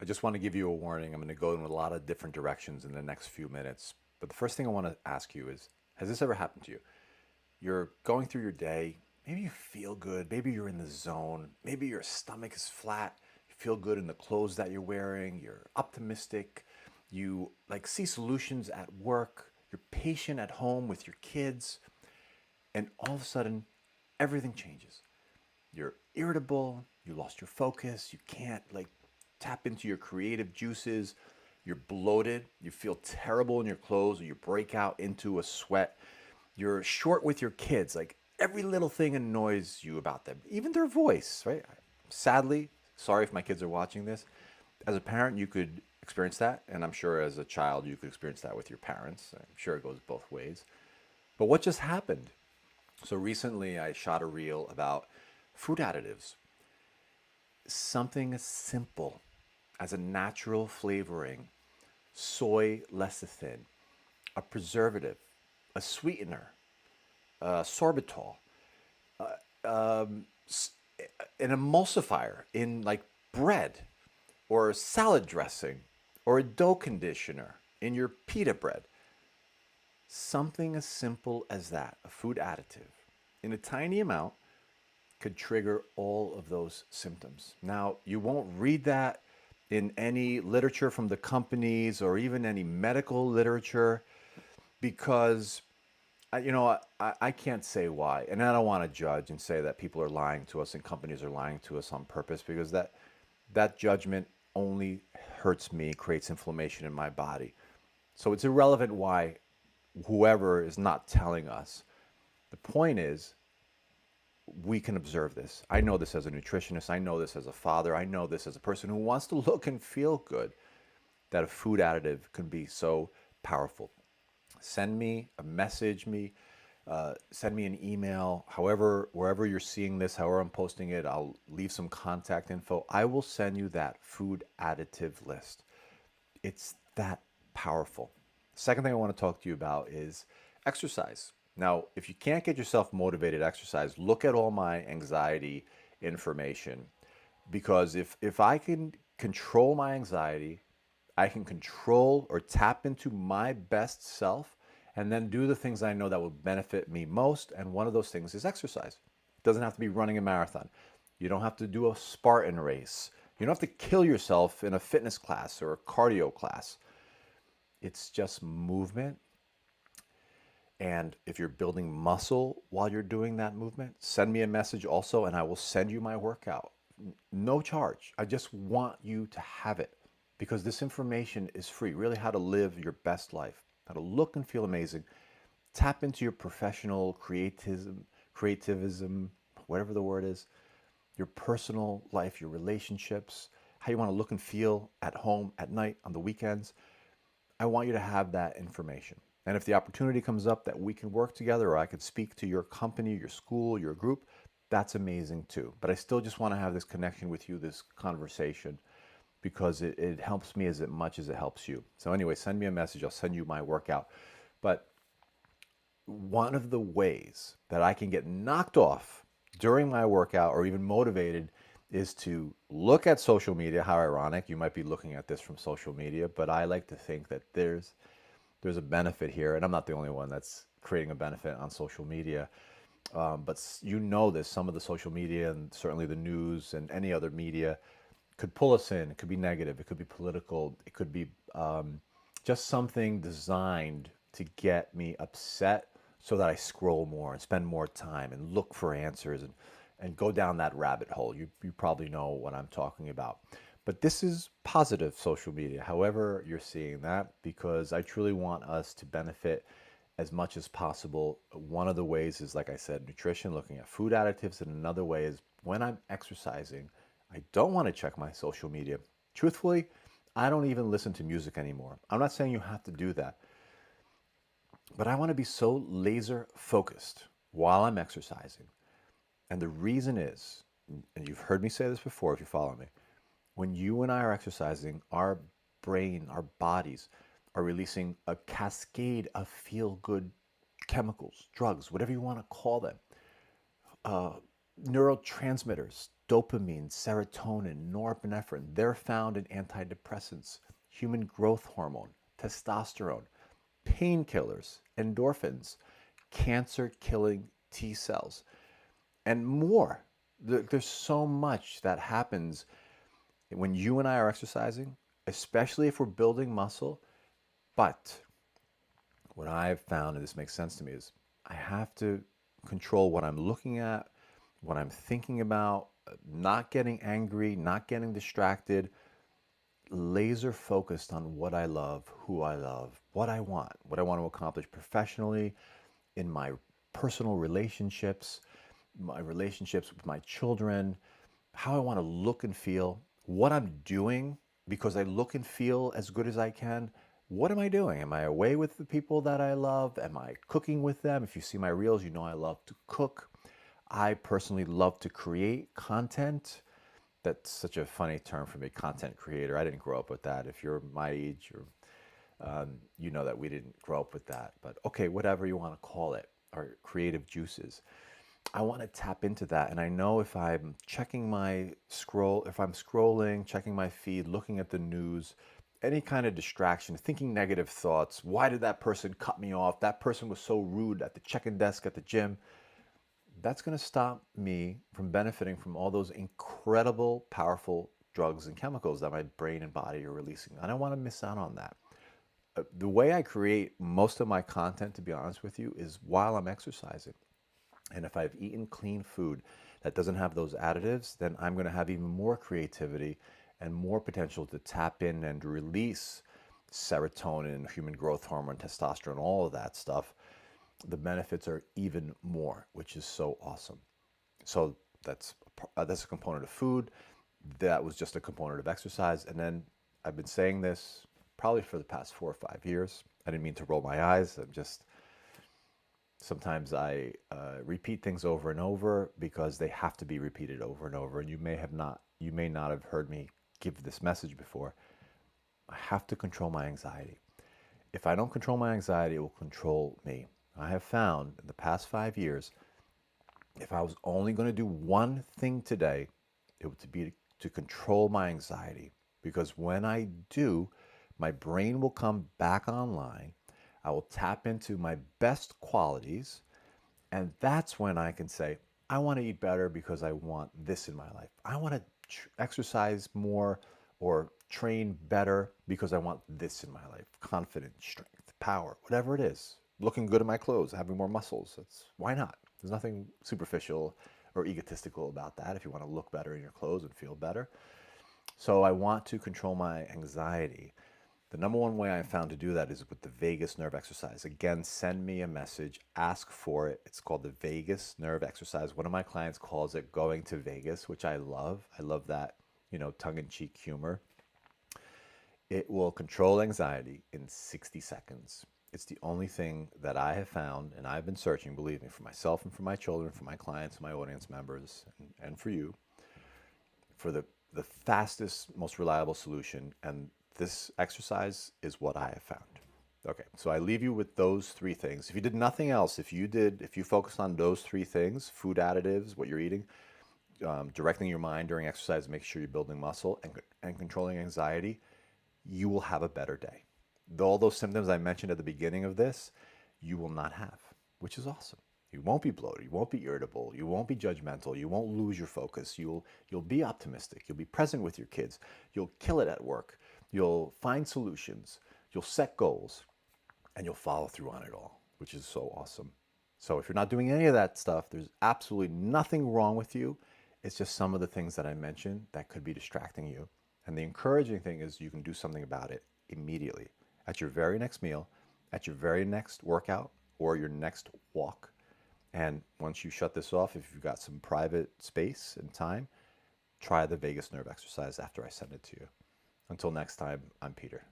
I just want to give you a warning. I'm going to go in a lot of different directions in the next few minutes. But the first thing I want to ask you is, has this ever happened to you? You're going through your day, maybe you feel good, maybe you're in the zone, maybe your stomach is flat, you feel good in the clothes that you're wearing, you're optimistic, you like see solutions at work, you're patient at home with your kids, and all of a sudden everything changes. You're irritable, you lost your focus, you can't like tap into your creative juices, you're bloated, you feel terrible in your clothes, or you break out into a sweat, you're short with your kids, like every little thing annoys you about them, even their voice, right? Sadly, sorry if my kids are watching this. As a parent, you could experience that, and I'm sure as a child, you could experience that with your parents. I'm sure it goes both ways. But what just happened? So recently, I shot a reel about food additives. Something as simple as a natural flavoring, soy lecithin, a preservative, a sweetener, sorbitol, um, an emulsifier in like bread or salad dressing or a dough conditioner in your pita bread. Something as simple as that, a food additive, in a tiny amount, could trigger all of those symptoms. Now, you won't read that in any literature from the companies or even any medical literature because I can't say why, and I don't want to judge and say that people are lying to us and companies are lying to us on purpose because that judgment only hurts me, creates inflammation in my body. So it's irrelevant why whoever is not telling us. The point is, we can observe this. I know this as a nutritionist. I know this as a father. I know this as a person who wants to look and feel good, that a food additive can be so powerful. Send me a message, send me an email, however, wherever you're seeing this, however I'm posting it, I'll leave some contact info. I will send you that food additive list. It's that powerful. Second thing I want to talk to you about is exercise. Now, if you can't get yourself motivated to exercise, look at all my anxiety information because if I can control my anxiety, I can control or tap into my best self and then do the things I know that will benefit me most. And one of those things is exercise. It doesn't have to be running a marathon. You don't have to do a Spartan race. You don't have to kill yourself in a fitness class or a cardio class. It's just movement. And if you're building muscle while you're doing that movement, send me a message also, and I will send you my workout. No charge. I just want you to have it because this information is free. Really, how to live your best life, how to look and feel amazing. Tap into your professional creativism, whatever the word is, your personal life, your relationships, how you want to look and feel at home, at night, on the weekends. I want you to have that information. And if the opportunity comes up that we can work together or I could speak to your company, your school, your group, that's amazing too. But I still just want to have this connection with you, this conversation, because it helps me as much as it helps you. So, anyway, send me a message. I'll send you my workout. But one of the ways that I can get knocked off during my workout or even motivated is to look at social media. How ironic. You might be looking at this from social media, but I like to think that there's a benefit here, and I'm not the only one that's creating a benefit on social media. But you know this, some of the social media and certainly the news and any other media could pull us in. It could be negative, it could be political, it could be just something designed to get me upset so that I scroll more and spend more time and look for answers and go down that rabbit hole. You probably know what I'm talking about. But this is positive social media, however you're seeing that, because I truly want us to benefit as much as possible. One of the ways is, like I said, nutrition, looking at food additives, and another way is when I'm exercising, I don't want to check my social media. Truthfully, I don't even listen to music anymore. I'm not saying you have to do that, but I want to be so laser focused while I'm exercising. And the reason is, and you've heard me say this before if you follow me, when you and I are exercising, our brain, our bodies are releasing a cascade of feel good chemicals, drugs, whatever you want to call them, uh, neurotransmitters, dopamine, serotonin, norepinephrine. They're found in antidepressants, human growth hormone, testosterone, painkillers, endorphins, cancer killing T cells, and more. There's so much that happens when you and I are exercising, especially if we're building muscle. But what I've found, and this makes sense to me, is I have to control what I'm looking at, what I'm thinking about, not getting angry, not getting distracted, laser focused on what I love, who I love, what I want to accomplish professionally, in my personal relationships, my relationships with my children, how I want to look and feel, what I'm doing because I look and feel as good as I can. What am I doing? Am I away with the people that I love? Am I cooking with them? If you see my reels, you know I love to cook. I personally love to create content. That's such a funny term for me, content creator. I didn't grow up with that. If you're my age, or you know that we didn't grow up with that. But okay, whatever you want to call it, or creative juices. I want to tap into that. And I know if I'm checking my scroll, if I'm scrolling, checking my feed, looking at the news, any kind of distraction, thinking negative thoughts, why did that person cut me off? That person was so rude at the check-in desk at the gym. That's going to stop me from benefiting from all those incredible, powerful drugs and chemicals that my brain and body are releasing. I don't want to miss out on that. The way I create most of my content, to be honest with you, is while I'm exercising. And if I've eaten clean food that doesn't have those additives, then I'm going to have even more creativity and more potential to tap in and release serotonin, human growth hormone, testosterone, all of that stuff. The benefits are even more, which is so awesome. So that's a component of food. That was just a component of exercise. And then I've been saying this probably for the past 4 or 5 years. I didn't mean to roll my eyes. I'm just sometimes I repeat things over and over because they have to be repeated over and over. And you may not have heard me give this message before. I have to control my anxiety. If I don't control my anxiety, it will control me. I have found in the past 5 years, if I was only going to do one thing today, it would be to control my anxiety. Because when I do, my brain will come back online. I will tap into my best qualities. And that's when I can say, I want to eat better because I want this in my life. I want to exercise more or train better because I want this in my life. Confidence, strength, power, whatever it is. Looking good in my clothes, having more muscles. Why not? There's nothing superficial or egotistical about that if you want to look better in your clothes and feel better. So I want to control my anxiety. The number one way I found to do that is with the vagus nerve exercise. Again, send me a message, ask for it. It's called the vagus nerve exercise. One of my clients calls it going to Vegas, which I love. I love that, tongue-in-cheek humor. It will control anxiety in 60 seconds. It's the only thing that I have found, and I've been searching, believe me, for myself and for my children, for my clients, my audience members, and for you, for the fastest, most reliable solution. And this exercise is what I have found. Okay, so I leave you with those three things. If you did nothing else, if you focused on those three things, food additives, what you're eating, directing your mind during exercise, make sure you're building muscle and controlling anxiety, you will have a better day. All those symptoms I mentioned at the beginning of this, you will not have, which is awesome. You won't be bloated. You won't be irritable. You won't be judgmental. You won't lose your focus. You'll be optimistic. You'll be present with your kids. You'll kill it at work. You'll find solutions. You'll set goals, and you'll follow through on it all, which is so awesome. So if you're not doing any of that stuff, there's absolutely nothing wrong with you. It's just some of the things that I mentioned that could be distracting you. And the encouraging thing is you can do something about it immediately. At your very next meal, at your very next workout, or your next walk. And once you shut this off, if you've got some private space and time, try the vagus nerve exercise after I send it to you. Until next time, I'm Peter.